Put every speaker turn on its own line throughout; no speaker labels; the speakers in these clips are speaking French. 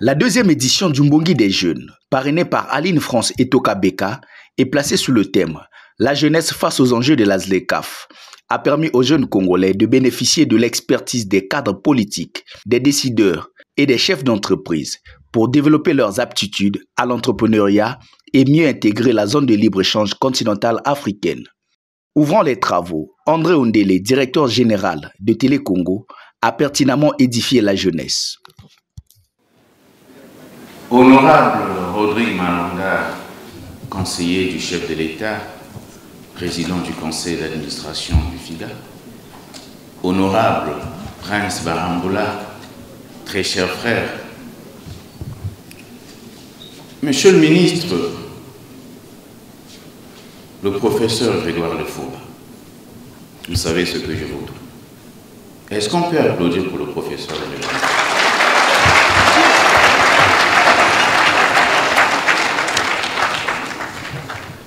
La deuxième édition du Mbongi des jeunes, parrainée par Aline France et Toka Beka, est placée sous le thème « La jeunesse face aux enjeux de la ZLECAf », a permis aux jeunes Congolais de bénéficier de l'expertise des cadres politiques, des décideurs et des chefs d'entreprise pour développer leurs aptitudes à l'entrepreneuriat et mieux intégrer la zone de libre-échange continentale africaine. Ouvrant les travaux, André Ondele, directeur général de Télé Congo, a pertinemment édifié la jeunesse.
Honorable Rodrigue Malonga, conseiller du chef de l'État, président du conseil d'administration du FIDA, honorable Prince Baramboula, très cher frère, Monsieur le ministre, le professeur Grégoire Lefauba, vous savez ce que je vous dis. Est-ce qu'on peut applaudir pour le professeur Grégoire?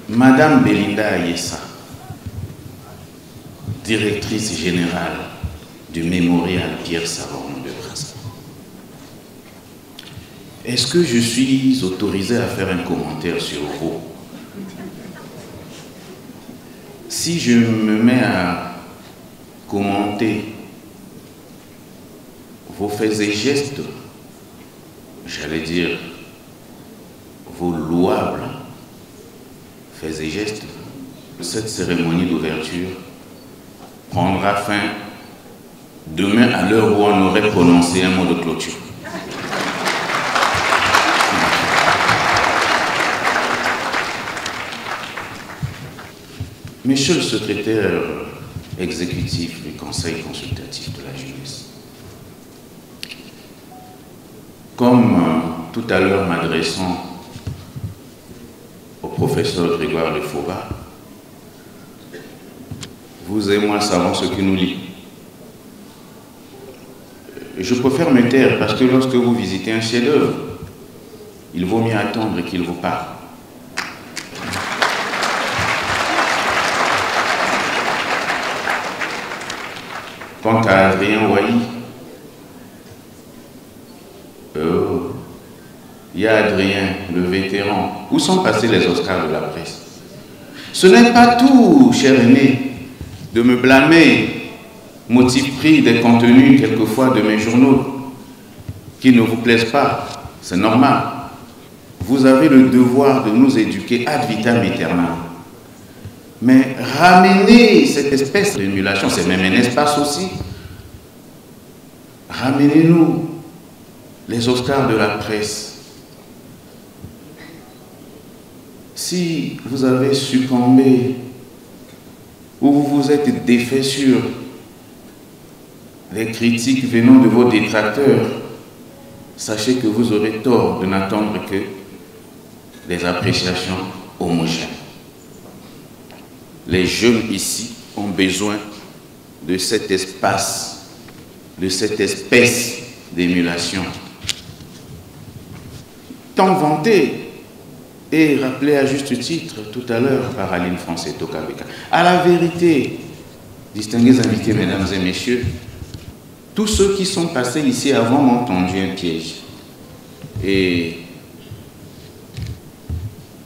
Madame Belinda Ayessa, directrice générale du mémorial Pierre Savon de Brazzaville. Est-ce que je suis autorisé à faire un commentaire sur vous? Si je me mets à commenter vos faits et gestes, j'allais dire vos louables faits et gestes, cette cérémonie d'ouverture prendra fin demain à l'heure où on aurait prononcé un mot de clôture. Monsieur le secrétaire exécutif du Conseil consultatif de la jeunesse, comme tout à l'heure m'adressant au professeur Grégoire Lefauba, vous et moi savons ce qui nous lie. Je préfère me taire parce que lorsque vous visitez un chef-d'œuvre, il vaut mieux attendre qu'il vous parle. Quant à Adrien Wahi, il y a Adrien, le vétéran. Où sont passés les Oscars de la presse? Ce n'est pas tout, cher aîné, de me blâmer, motif pris des contenus quelquefois de mes journaux qui ne vous plaisent pas. C'est normal. Vous avez le devoir de nous éduquer ad vitam aeternam. Mais ramener cette espèce d'émulation, c'est même un espace aussi. Ramenez-nous les Oscars de la presse. Si vous avez succombé ou vous vous êtes défait sur les critiques venant de vos détracteurs, sachez que vous aurez tort de n'attendre que des appréciations homogènes. Les jeunes ici ont besoin de cet espace, de cette espèce d'émulation. Tant vanté et rappelé à juste titre tout à l'heure par Aline France et Toka Beka. À la vérité, distingués invités, mesdames et messieurs, tous ceux qui sont passés ici avant m'ont tendu un piège. Et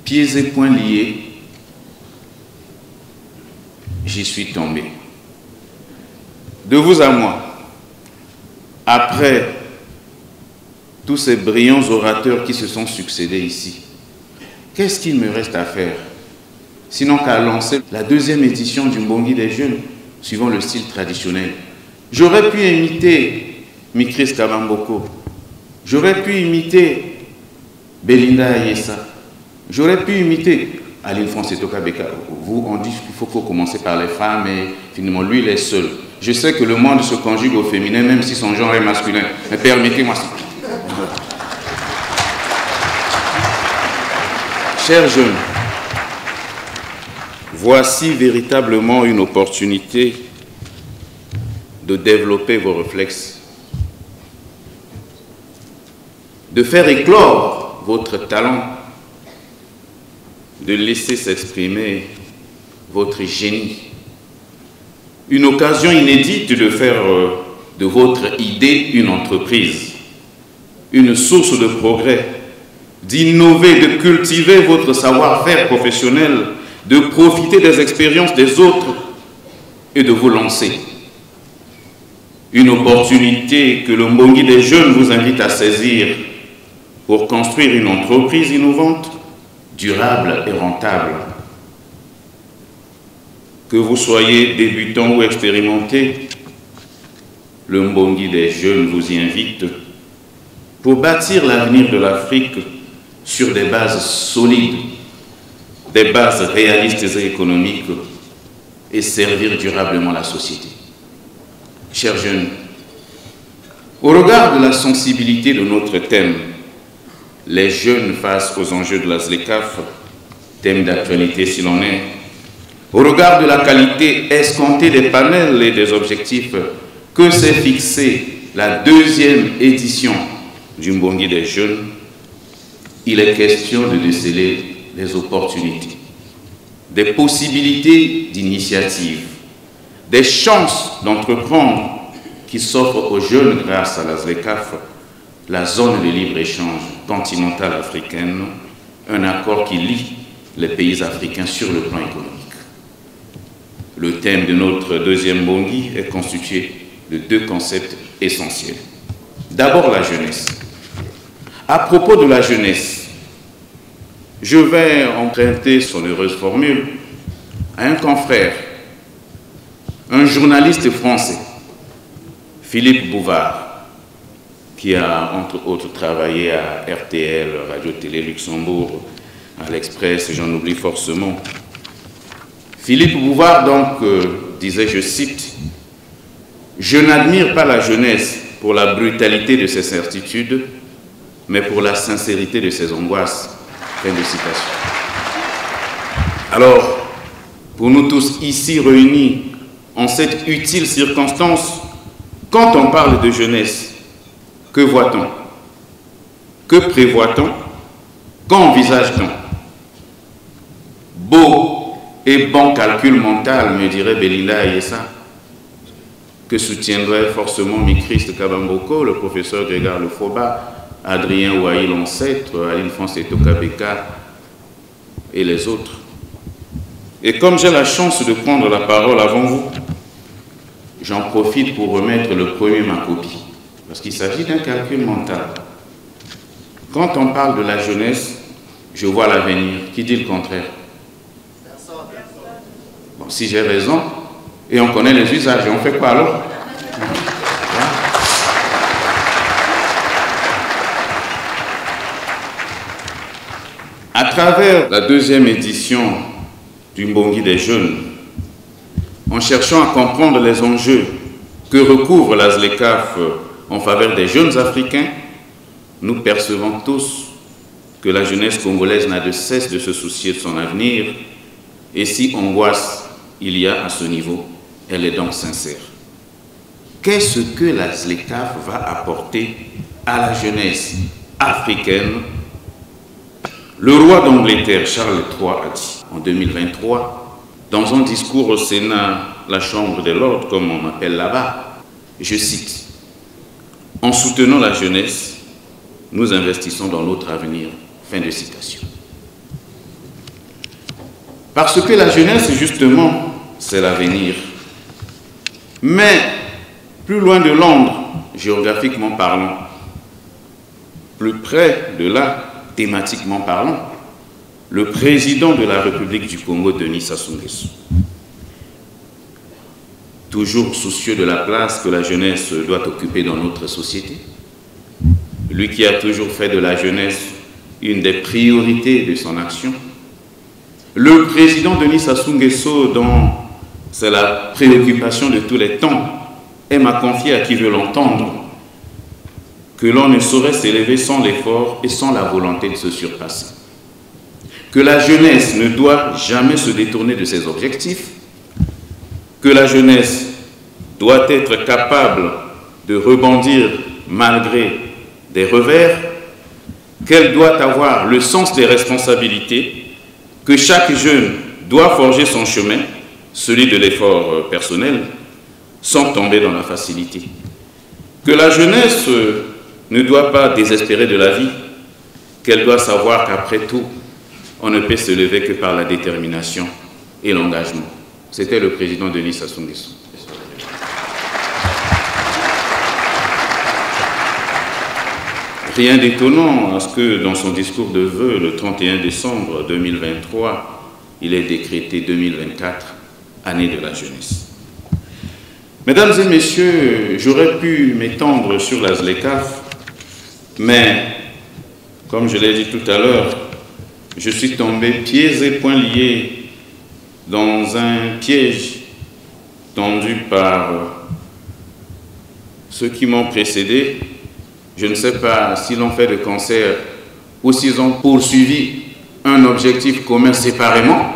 pieds et poings liés, j'y suis tombé. De vous à moi, après tous ces brillants orateurs qui se sont succédés ici, qu'est-ce qu'il me reste à faire? Sinon qu'à lancer la deuxième édition du Mbongi des jeunes, suivant le style traditionnel. J'aurais pu imiter Mikris Kabamboko, j'aurais pu imiter Belinda Ayessa, j'aurais pu imiter Aline France et Toka Beka. Vous, on dit qu'il faut commencer par les femmes et finalement lui il est seul. Je sais que le monde se conjugue au féminin même si son genre est masculin. Mais permettez-moi ça. Chers jeunes, voici véritablement une opportunité de développer vos réflexes, de faire éclore votre talent, de laisser s'exprimer votre génie. Une occasion inédite de faire de votre idée une entreprise. une source de progrès, d'innover, de cultiver votre savoir-faire professionnel, de profiter des expériences des autres et de vous lancer. Une opportunité que le Mbongi des jeunes vous invite à saisir pour construire une entreprise innovante, durable et rentable. Que vous soyez débutant ou expérimenté, le Mbongi des jeunes vous y invite pour bâtir l'avenir de l'Afrique sur des bases solides, des bases réalistes et économiques et servir durablement la société. Chers jeunes, au regard de la sensibilité de notre thème, les jeunes face aux enjeux de la ZLECAf, thème d'actualité s'il en est, au regard de la qualité escomptée des panels et des objectifs que s'est fixé la 2e édition du Mbongi des jeunes, il est question de déceler des opportunités, des possibilités d'initiative, des chances d'entreprendre qui s'offrent aux jeunes grâce à la ZLECAf, la zone de libre-échange continentale africaine, un accord qui lie les pays africains sur le plan économique. Le thème de notre 2e Mbongi est constitué de 2 concepts essentiels. D'abord, la jeunesse. À propos de la jeunesse, je vais emprunter son heureuse formule à un confrère, un journaliste français, Philippe Bouvard, qui a entre autres travaillé à RTL, Radio-Télé Luxembourg, à l'Express, j'en oublie forcément. Philippe Bouvard donc disait, je cite, « Je n'admire pas la jeunesse pour la brutalité de ses certitudes, mais pour la sincérité de ses angoisses. » Fin de citation. Alors, pour nous tous ici réunis en cette utile circonstance, quand on parle de jeunesse, que voit-on? Que prévoit-on? Qu'envisage-t-on? Beau et bon calcul mental, me dirait Belinda Ayessa, que soutiendrait forcément Micriste Kabamboko, le professeur Grégoire Lefoba, Adrien Ouahi, l'ancêtre, Aline France et Tokabeka et les autres. Et comme j'ai la chance de prendre la parole avant vous, j'en profite pour remettre le premier ma copie, parce qu'il s'agit d'un calcul mental. Quand on parle de la jeunesse, je vois l'avenir. Qui dit le contraire? Bon, si j'ai raison, et on connaît les usages, on fait quoi alors? À travers la 2e édition du Mbongi des jeunes, en cherchant à comprendre les enjeux que recouvre la ZLECAf en faveur des jeunes Africains, nous percevons tous que la jeunesse congolaise n'a de cesse de se soucier de son avenir, et si angoisse il y a à ce niveau, elle est donc sincère. Qu'est-ce que la ZLECAf va apporter à la jeunesse africaine? Le roi d'Angleterre, Charles III, a dit en 2023, dans un discours au Sénat, la Chambre des Lords, comme on m'appelle là-bas, je cite, « En soutenant la jeunesse, nous investissons dans notre avenir. » Fin de citation. Parce que la jeunesse, justement, c'est l'avenir. Mais, plus loin de Londres, géographiquement parlant, plus près de là, thématiquement parlant, le président de la République du Congo, Denis Sassou Nguesso, toujours soucieux de la place que la jeunesse doit occuper dans notre société, lui qui a toujours fait de la jeunesse une des priorités de son action, le président Denis Sassou Nguesso, dont c'est la préoccupation de tous les temps, aime à confier à qui veut l'entendre que l'on ne saurait s'élever sans l'effort et sans la volonté de se surpasser. Que la jeunesse ne doit jamais se détourner de ses objectifs, que la jeunesse doit être capable de rebondir malgré des revers, qu'elle doit avoir le sens des responsabilités, que chaque jeune doit forger son chemin, celui de l'effort personnel, sans tomber dans la facilité. Que la jeunesse ne doit pas désespérer de la vie, qu'elle doit savoir qu'après tout, on ne peut se lever que par la détermination et l'engagement. C'était le président Denis Sassou Nguesso. Rien d'étonnant à ce que dans son discours de vœux le 31 décembre 2023, il ait décrété 2024, année de la jeunesse. Mesdames et messieurs, j'aurais pu m'étendre sur la ZLECAf, mais comme je l'ai dit tout à l'heure, je suis tombé pieds et poings liés dans un piège tendu par ceux qui m'ont précédé. Je ne sais pas s'ils l'ont fait de concert ou s'ils ont poursuivi un objectif commun séparément.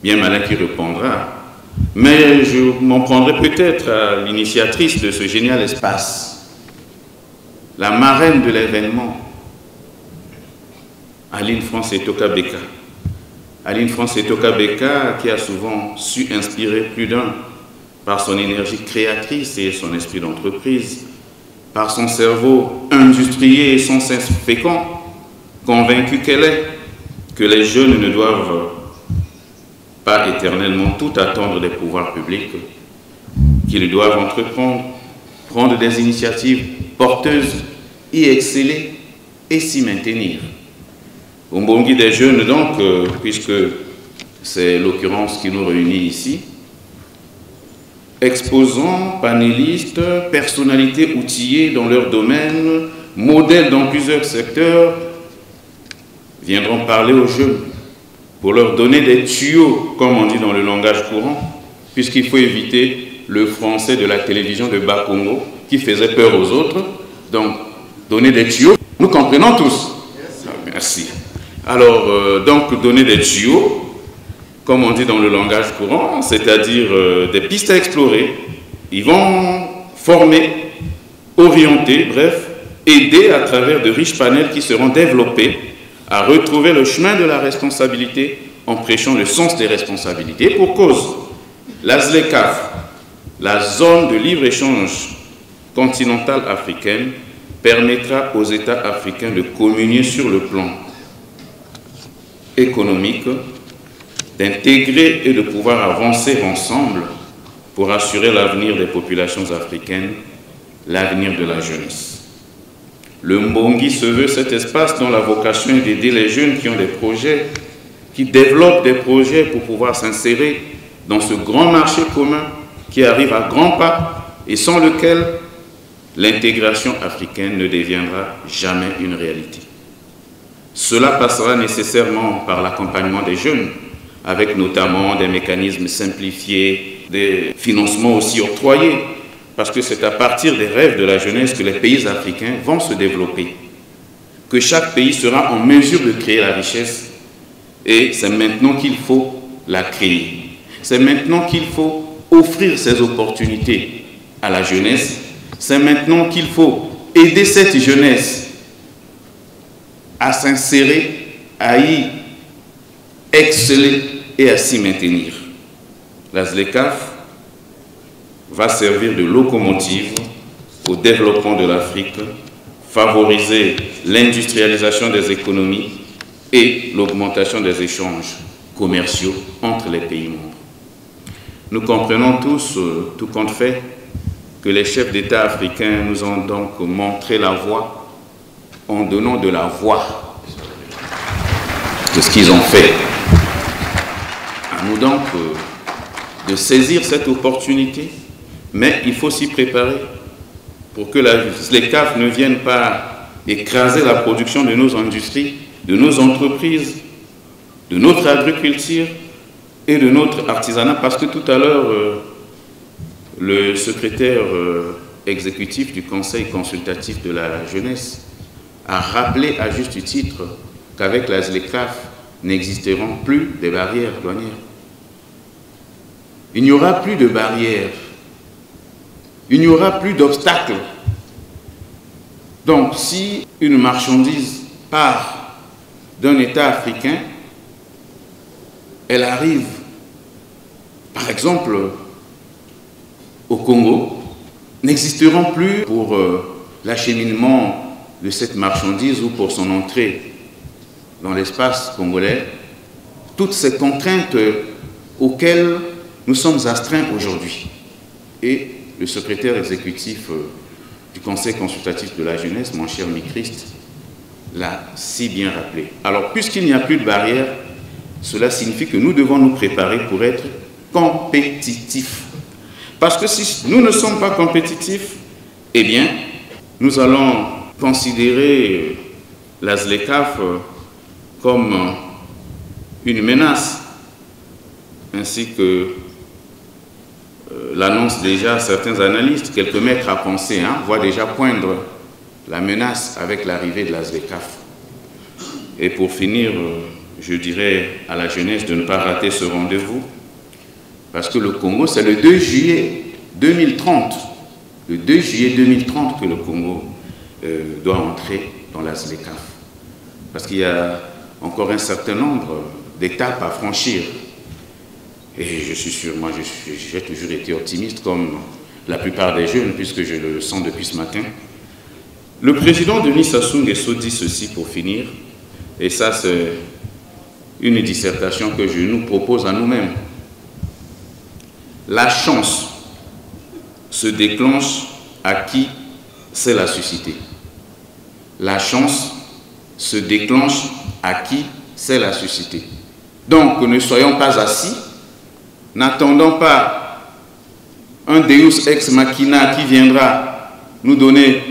Bien malin qui répondra. Mais je m'en prendrai peut-être à l'initiatrice de ce génial espace, la marraine de l'événement, Aline France Etoka Beka. Aline France Etoka Beka qui a souvent su inspirer plus d'un par son énergie créatrice et son esprit d'entreprise, par son cerveau industriel et son sens fécond, convaincue qu'elle est que les jeunes ne doivent pas éternellement tout attendre des pouvoirs publics, qu'ils doivent entreprendre, prendre des initiatives porteuses, y exceller et s'y maintenir. Au Mbongi des jeunes, donc, puisque c'est l'occurrence qui nous réunit ici, exposants, panélistes, personnalités outillées dans leur domaine, modèles dans plusieurs secteurs, viendront parler aux jeunes pour leur donner des tuyaux, comme on dit dans le langage courant, puisqu'il faut éviter le français de la télévision de Bas-Congo qui faisait peur aux autres. Donc, donner des tuyaux, nous comprenons tous. Merci. Alors, donc, donner des tuyaux, comme on dit dans le langage courant, c'est-à-dire des pistes à explorer. Ils vont former, orienter, bref, aider à travers de riches panels qui seront développés à retrouver le chemin de la responsabilité en prêchant le sens des responsabilités. Pour cause, la ZLECAf, la zone de libre-échange continentale africaine, permettra aux États africains de communier sur le plan économique, d'intégrer et de pouvoir avancer ensemble pour assurer l'avenir des populations africaines, l'avenir de la jeunesse. Le Mbongi se veut cet espace dont la vocation est d'aider les jeunes qui ont des projets, qui développent des projets pour pouvoir s'insérer dans ce grand marché commun qui arrive à grands pas et sans lequel l'intégration africaine ne deviendra jamais une réalité. Cela passera nécessairement par l'accompagnement des jeunes, avec notamment des mécanismes simplifiés, des financements aussi octroyés, parce que c'est à partir des rêves de la jeunesse que les pays africains vont se développer, que chaque pays sera en mesure de créer la richesse, et c'est maintenant qu'il faut la créer. C'est maintenant qu'il faut offrir ces opportunités à la jeunesse, c'est maintenant qu'il faut aider cette jeunesse à s'insérer, à y exceller et à s'y maintenir. La ZLECAf va servir de locomotive au développement de l'Afrique, favoriser l'industrialisation des économies et l'augmentation des échanges commerciaux entre les pays membres. Nous comprenons tous, tout compte fait, que les chefs d'État africains nous ont donc montré la voie en donnant de la voix de ce qu'ils ont fait. À nous donc de saisir cette opportunité, mais il faut s'y préparer pour que la ZLECAf ne vienne pas écraser la production de nos industries, de nos entreprises, de notre agriculture et de notre artisanat, parce que tout à l'heure, le secrétaire exécutif du Conseil consultatif de la jeunesse a rappelé à juste titre qu'avec la ZLECAf n'existeront plus des barrières douanières. Il n'y aura plus de barrières, il n'y aura plus d'obstacles. Donc si une marchandise part d'un État africain, elle arrive, par exemple, au Congo, n'existeront plus pour l'acheminement de cette marchandise ou pour son entrée dans l'espace congolais, toutes ces contraintes auxquelles nous sommes astreints aujourd'hui. Et le secrétaire exécutif du Conseil consultatif de la jeunesse, mon cher Michrist, l'a si bien rappelé. Alors, puisqu'il n'y a plus de barrière, cela signifie que nous devons nous préparer pour être compétitifs. Parce que si nous ne sommes pas compétitifs, eh bien, nous allons considérer la ZLECAf comme une menace, ainsi que l'annoncent déjà certains analystes. Quelques maîtres à penser voient déjà poindre la menace avec l'arrivée de la ZLECAf. Et pour finir, je dirais à la jeunesse de ne pas rater ce rendez-vous, parce que le Congo, c'est le 2 juillet 2030. Le 2 juillet 2030 que le Congo doit entrer dans la ZLECAf. Parce qu'il y a encore un certain nombre d'étapes à franchir. Et je suis sûr, moi j'ai toujours été optimiste comme la plupart des jeunes, puisque je le sens depuis ce matin. Le président Denis Sassou Nguesso dit ceci pour finir, et ça c'est une dissertation que je nous propose à nous-mêmes. La chance se déclenche à qui sait la susciter. La chance se déclenche à qui sait la susciter. Donc ne soyons pas assis, n'attendons pas un Deus ex machina qui viendra nous donner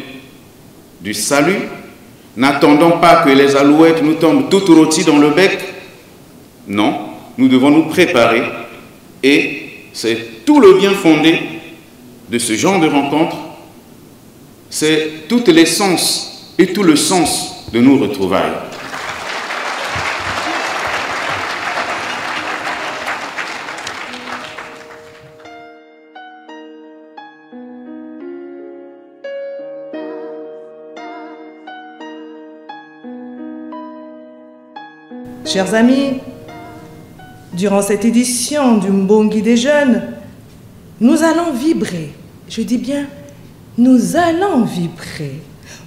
du salut, n'attendons pas que les alouettes nous tombent toutes rôties dans le bec. Non, nous devons nous préparer et c'est tout le bien fondé de ce genre de rencontre, c'est toute l'essence et tout le sens de nos retrouvailles.
Chers amis, durant cette édition du Mbongi des jeunes, nous allons vibrer, je dis bien, nous allons vibrer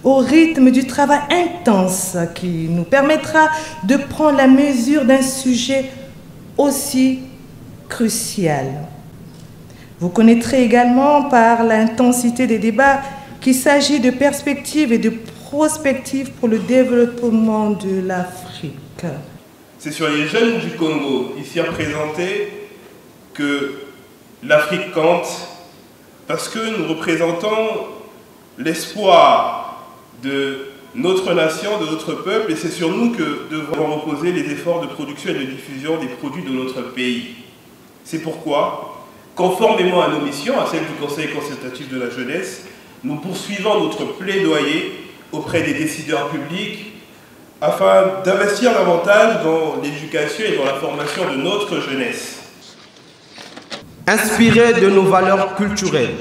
au rythme du travail intense qui nous permettra de prendre la mesure d'un sujet aussi crucial. Vous connaîtrez également par l'intensité des débats qu'il s'agit de perspectives et de prospectives pour le développement de l'Afrique.
C'est sur les jeunes du Congo, ici représentés, que l'Afrique compte, parce que nous représentons l'espoir de notre nation, de notre peuple, et c'est sur nous que devront reposer les efforts de production et de diffusion des produits de notre pays. C'est pourquoi, conformément à nos missions, à celles du Conseil consultatif de la jeunesse, nous poursuivons notre plaidoyer auprès des décideurs publics afin d'investir davantage dans l'éducation et dans la formation de notre jeunesse.
Inspiré de nos valeurs culturelles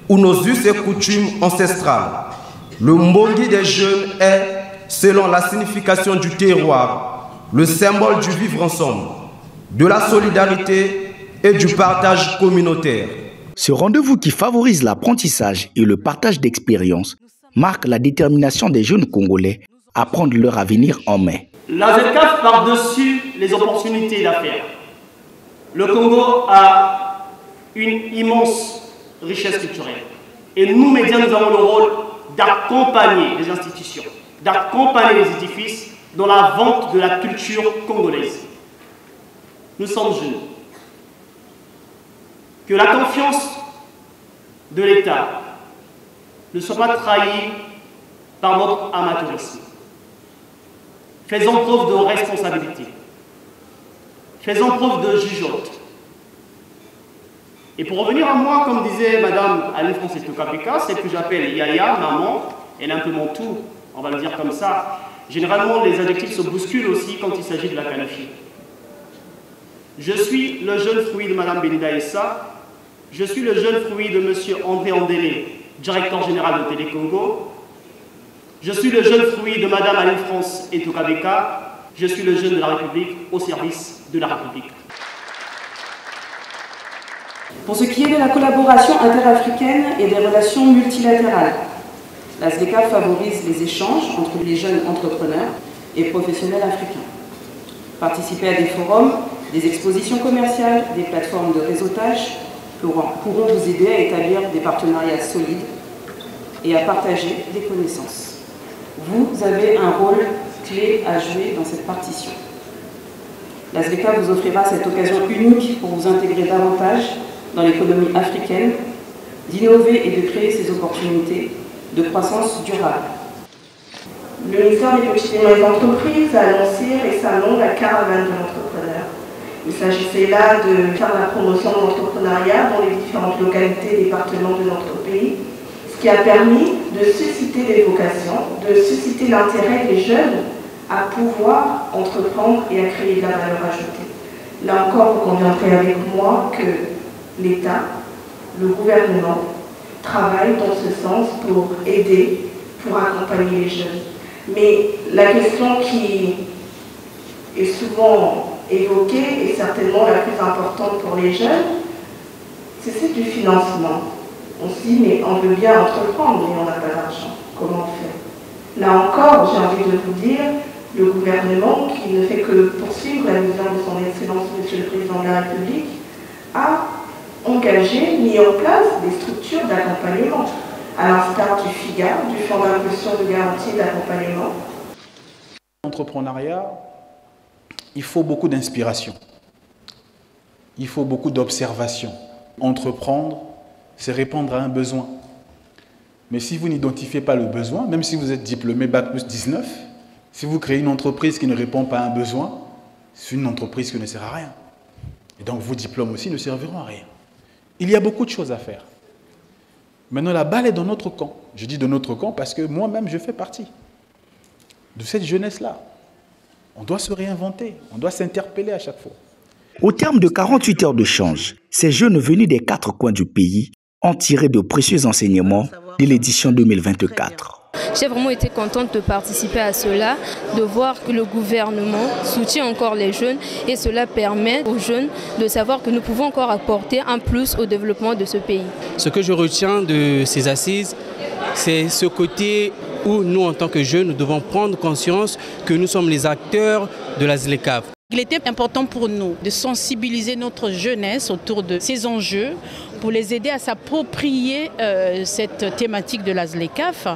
ou nos us et coutumes ancestrales, le Mbongi des jeunes est, selon la signification du terroir, le symbole du vivre ensemble, de la solidarité et du partage communautaire.
Ce rendez-vous qui favorise l'apprentissage et le partage d'expériences marque la détermination des jeunes Congolais à prendre leur avenir en main.
La ZLECAf par-dessus les opportunités d'affaires. Le Congo a une immense richesse culturelle. Et nous, médias, nous avons le rôle d'accompagner les institutions, d'accompagner les édifices dans la vente de la culture congolaise. Nous sommes jeunes. Que la confiance de l'État ne soit pas trahie par notre amateurisme. Faisons preuve de responsabilité. Faisons preuve de jugeote. Et pour revenir à moi, comme disait Madame Aline-France Etokabeka, celle que j'appelle Yaya, maman, elle est un peu mon tout, on va le dire comme ça. Généralement, les adjectifs se bousculent aussi quand il s'agit de la qualifier. Je suis le jeune fruit de Madame Benida Essa. Je suis le jeune fruit de Monsieur André Andélé, directeur général de Télé Congo. Je suis le jeune fruit de Madame Aline-France Etokabeka. Je suis le jeune de la République au service de la République.
Pour ce qui est de la collaboration interafricaine et des relations multilatérales, La ZLECAf favorise les échanges entre les jeunes entrepreneurs et professionnels africains. Participer à des forums, des expositions commerciales, des plateformes de réseautage pourront vous aider à établir des partenariats solides et à partager des connaissances. Vous avez un rôle clé à jouer dans cette partition. La ZLECAf vous offrira cette occasion unique pour vous intégrer davantage dans l'économie africaine, d'innover et de créer ces opportunités de croissance durable.
Le ministère des Petites et Moyennes Entreprises a annoncé récemment la caravane de l'entrepreneur. Il s'agissait là de faire la promotion de l'entrepreneuriat dans les différentes localités et départements de notre pays, ce qui a permis de susciter des vocations, de susciter l'intérêt des jeunes à pouvoir entreprendre et à créer de la valeur ajoutée. Là encore, vous conviendrez avec moi que l'État, le gouvernement, travaille dans ce sens pour aider, pour accompagner les jeunes. Mais la question qui est souvent évoquée et certainement la plus importante pour les jeunes, c'est celle du financement. On se dit, mais on veut bien entreprendre, mais on n'a pas d'argent. Comment on fait? Là encore, j'ai envie de vous dire, le gouvernement, qui ne fait que poursuivre la vision de son Excellence, Monsieur le Président de la République, a engagé, mis en place des structures d'accompagnement, à l'instar du FIGA, du Fonds d'impulsion de garantie d'accompagnement.
L'entrepreneuriat, il faut beaucoup d'inspiration, il faut beaucoup d'observation. Entreprendre, c'est répondre à un besoin. Mais si vous n'identifiez pas le besoin, même si vous êtes diplômé Bac+19, si vous créez une entreprise qui ne répond pas à un besoin, c'est une entreprise qui ne sert à rien. Et donc vos diplômes aussi ne serviront à rien. Il y a beaucoup de choses à faire. Maintenant, la balle est dans notre camp. Je dis de notre camp parce que moi-même, je fais partie de cette jeunesse-là. On doit se réinventer, on doit s'interpeller à chaque fois.
Au terme de 48 heures d'échange, ces jeunes venus des 4 coins du pays ont tiré de précieux enseignements de l'édition 2024.
J'ai vraiment été contente de participer à cela, de voir que le gouvernement soutient encore les jeunes et cela permet aux jeunes de savoir que nous pouvons encore apporter un plus au développement de ce pays.
Ce que je retiens de ces assises, c'est ce côté où nous, en tant que jeunes, nous devons prendre conscience que nous sommes les acteurs de la ZLECAf.
Il était important pour nous de sensibiliser notre jeunesse autour de ces enjeux pour les aider à s'approprier cette thématique de la ZLECAf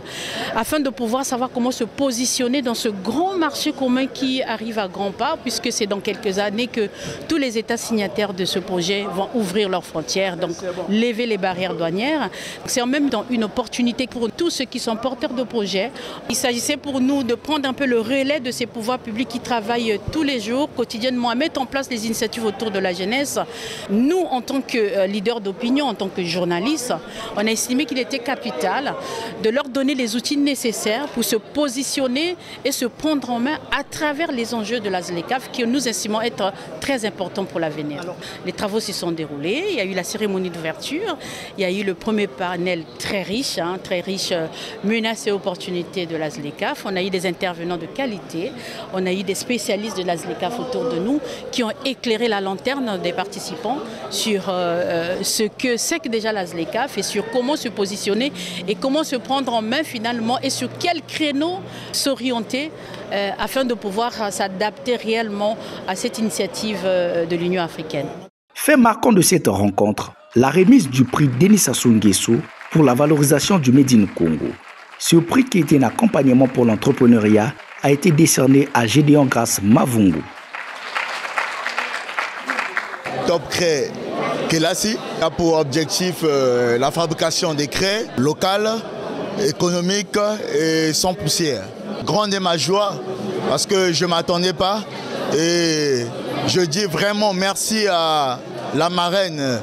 afin de pouvoir savoir comment se positionner dans ce grand marché commun qui arrive à grands pas, puisque c'est dans quelques années que tous les États signataires de ce projet vont ouvrir leurs frontières, donc lever les barrières douanières. C'est en même temps une opportunité pour tous ceux qui sont porteurs de projets. Il s'agissait pour nous de prendre un peu le relais de ces pouvoirs publics qui travaillent tous les jours, quotidiennement, à mettre en place des initiatives autour de la jeunesse. Nous, en tant que leaders d'opinion, en tant que journalistes, on a estimé qu'il était capital de leur donner les outils nécessaires pour se positionner et se prendre en main à travers les enjeux de la ZLECAf qui nous estimons être très importants pour l'avenir. Les travaux s'y sont déroulés, il y a eu la cérémonie d'ouverture, il y a eu le premier panel très riche, menaces et opportunités de la ZLECAf. On a eu des intervenants de qualité, on a eu des spécialistes de la ZLECAf autour de nous qui ont éclairé la lanterne des participants sur ce que c'est que déjà la ZLECAf et sur comment se positionner et comment se prendre en main finalement et sur quel créneau s'orienter afin de pouvoir s'adapter réellement à cette initiative de l'Union africaine.
Fait marquant de cette rencontre, la remise du prix Denis Sassou Nguesso pour la valorisation du Made in Congo. Ce prix qui était un accompagnement pour l'entrepreneuriat a été décerné à Gédéon Grace Mavungu.
Top Cré Kelasi a pour objectif la fabrication des craies locales, économiques et sans poussière. Grande est ma joie parce que je ne m'attendais pas et je dis vraiment merci à la marraine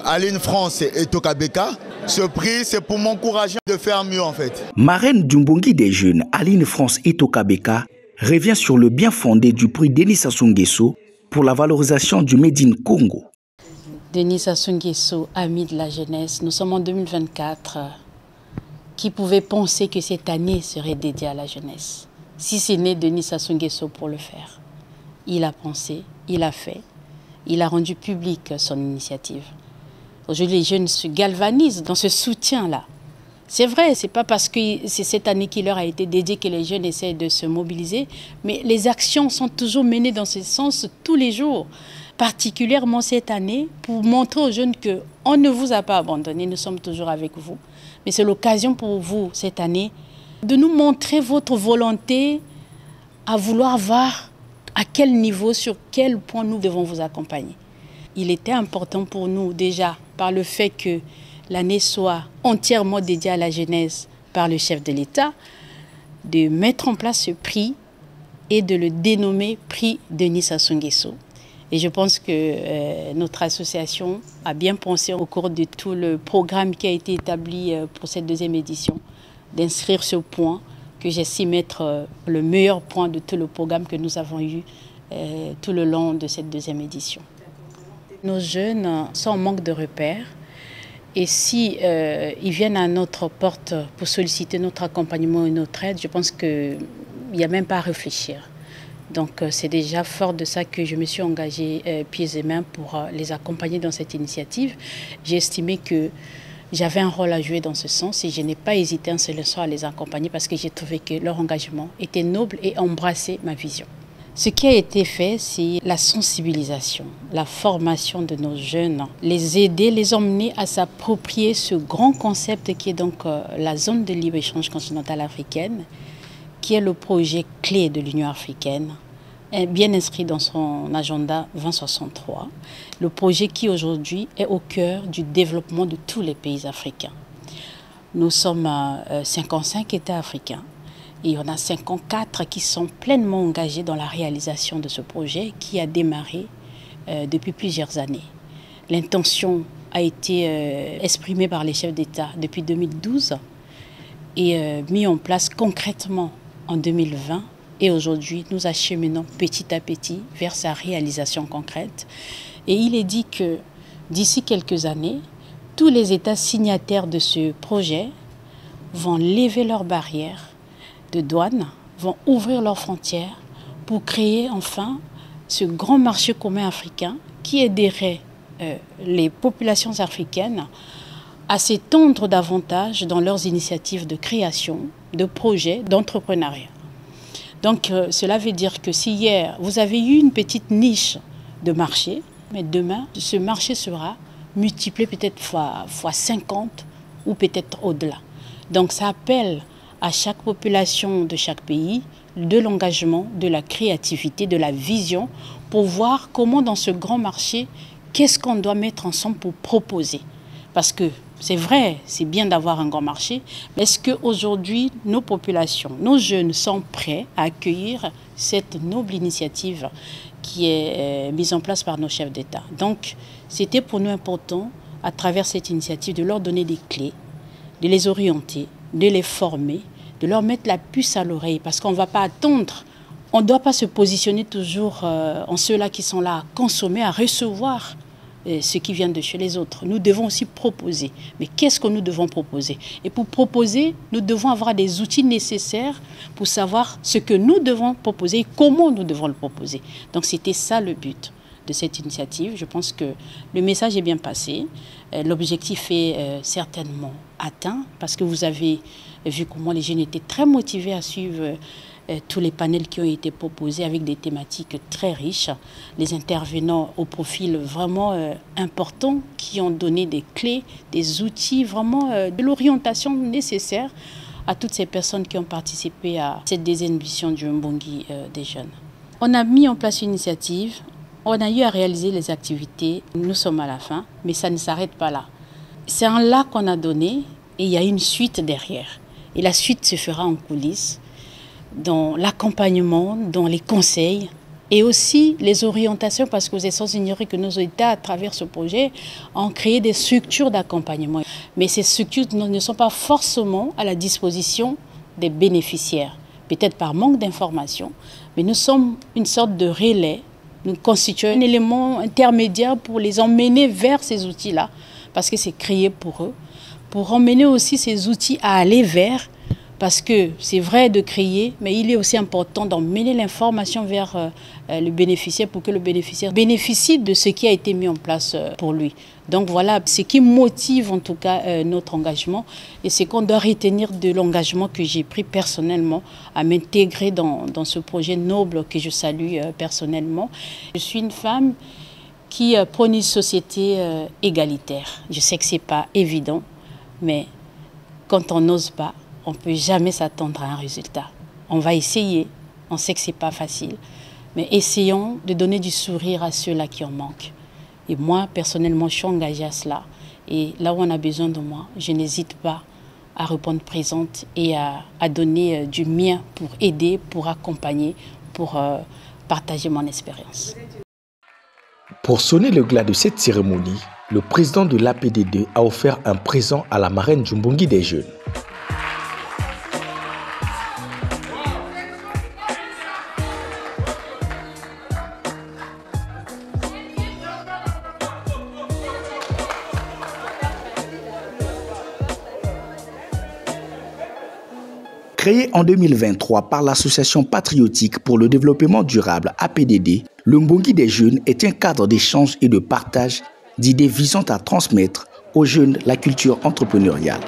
Aline France et Etoka Beka. Ce prix, c'est pour m'encourager de faire mieux en fait.
Marraine du Mbongi des jeunes, Aline France Etoka Beka, revient sur le bien fondé du prix Denis Sassou Nguesso pour la valorisation du Made in Congo.
Denis Sassou Nguesso, ami de la jeunesse, nous sommes en 2024. Qui pouvait penser que cette année serait dédiée à la jeunesse? Si c'est né Denis Sassou Nguesso pour le faire. Il a pensé, il a fait, il a rendu public son initiative. Aujourd'hui, les jeunes se galvanisent dans ce soutien-là C'est vrai, ce n'est pas parce que c'est cette année qui leur a été dédiée que les jeunes essaient de se mobiliser, mais les actions sont toujours menées dans ce sens tous les jours, particulièrement cette année, pour montrer aux jeunes qu'on ne vous a pas abandonné, nous sommes toujours avec vous. Mais c'est l'occasion pour vous, cette année, de nous montrer votre volonté à vouloir voir à quel niveau, sur quel point nous devons vous accompagner. Il était important pour nous déjà, par le fait que l'année soit entièrement dédiée à la jeunesse par le chef de l'État, de mettre en place ce prix et de le dénommer prix Denis Sassou Nguesso. Et je pense que notre association a bien pensé au cours de tout le programme qui a été établi pour cette deuxième édition, d'inscrire ce point que j'estime être le meilleur point de tout le programme que nous avons eu tout le long de cette deuxième édition. Nos jeunes sont en manque de repères et si ils viennent à notre porte pour solliciter notre accompagnement et notre aide, je pense qu'il n'y a même pas à réfléchir. Donc c'est déjà fort de ça que je me suis engagée pieds et mains pour les accompagner dans cette initiative. J'ai estimé que j'avais un rôle à jouer dans ce sens et je n'ai pas hésité un seul instant à les accompagner parce que j'ai trouvé que leur engagement était noble et embrassait ma vision. Ce qui a été fait, c'est la sensibilisation, la formation de nos jeunes, les aider, les emmener à s'approprier ce grand concept qui est donc la zone de libre-échange continentale africaine, qui est le projet clé de l'Union africaine, bien inscrit dans son agenda 2063, le projet qui aujourd'hui est au cœur du développement de tous les pays africains. Nous sommes 55 États africains. Et il y en a 54 qui sont pleinement engagés dans la réalisation de ce projet qui a démarré depuis plusieurs années. L'intention a été exprimée par les chefs d'État depuis 2012 et mis en place concrètement en 2020. Et aujourd'hui, nous acheminons petit à petit vers sa réalisation concrète. Et il est dit que d'ici quelques années, tous les États signataires de ce projet vont lever leurs barrières de douane, vont ouvrir leurs frontières pour créer enfin ce grand marché commun africain qui aiderait les populations africaines à s'étendre davantage dans leurs initiatives de création, de projets, d'entrepreneuriat. Donc cela veut dire que si hier vous avez eu une petite niche de marché, mais demain ce marché sera multiplié peut-être fois 50 ou peut-être au-delà. Donc ça appelle à chaque population de chaque pays, de l'engagement, de la créativité, de la vision, pour voir comment dans ce grand marché, qu'est-ce qu'on doit mettre ensemble pour proposer. Parce que c'est vrai, c'est bien d'avoir un grand marché, mais est-ce qu'aujourd'hui, nos populations, nos jeunes sont prêts à accueillir cette noble initiative qui est mise en place par nos chefs d'État? Donc, c'était pour nous important, à travers cette initiative, de leur donner des clés, de les orienter, de les former, de leur mettre la puce à l'oreille, parce qu'on ne va pas attendre. On ne doit pas se positionner toujours en ceux-là qui sont là à consommer, à recevoir ce qui vient de chez les autres. Nous devons aussi proposer. Mais qu'est-ce que nous devons proposer? Et pour proposer, nous devons avoir des outils nécessaires pour savoir ce que nous devons proposer et comment nous devons le proposer. Donc c'était ça le but de cette initiative. Je pense que le message est bien passé. L'objectif est certainement atteint parce que vous avez vu comment les jeunes étaient très motivés à suivre tous les panels qui ont été proposés avec des thématiques très riches. Les intervenants au profil vraiment important qui ont donné des clés, des outils, vraiment de l'orientation nécessaire à toutes ces personnes qui ont participé à cette deuxième édition du Mbongi des jeunes. On a mis en place une initiative, on a eu à réaliser les activités, nous sommes à la fin, mais ça ne s'arrête pas là. C'est un là qu'on a donné et il y a une suite derrière. Et la suite se fera en coulisses, dans l'accompagnement, dans les conseils et aussi les orientations, parce que vous êtes sans ignorer que nos États, à travers ce projet, ont créé des structures d'accompagnement. Mais ces structures ne sont pas forcément à la disposition des bénéficiaires, peut-être par manque d'information, mais nous sommes une sorte de relais, nous constituons un élément intermédiaire pour les emmener vers ces outils-là, parce que c'est créé pour eux, pour emmener aussi ces outils à aller vers, Parce que c'est vrai de créer, mais il est aussi important d'emmener l'information vers le bénéficiaire pour que le bénéficiaire bénéficie de ce qui a été mis en place pour lui. Donc voilà, ce qui motive en tout cas notre engagement, et c'est qu'on doit retenir de l'engagement que j'ai pris personnellement à m'intégrer dans ce projet noble que je salue personnellement. Je suis une femme qui prône une société égalitaire. Je sais que ce n'est pas évident, mais quand on n'ose pas, on ne peut jamais s'attendre à un résultat. On va essayer, on sait que ce n'est pas facile, mais essayons de donner du sourire à ceux-là qui en manquent. Et moi, personnellement, je suis engagée à cela. Et là où on a besoin de moi, je n'hésite pas à répondre présente et à donner du mien pour aider, pour accompagner, pour partager mon expérience.
Pour sonner le glas de cette cérémonie, le président de l'APD2 a offert un présent à la marraine du Mbongi des jeunes. Créé en 2023 par l'Association patriotique pour le développement durable APDD, le Mbongi des jeunes est un cadre d'échange et de partage d'idées visant à transmettre aux jeunes la culture entrepreneuriale.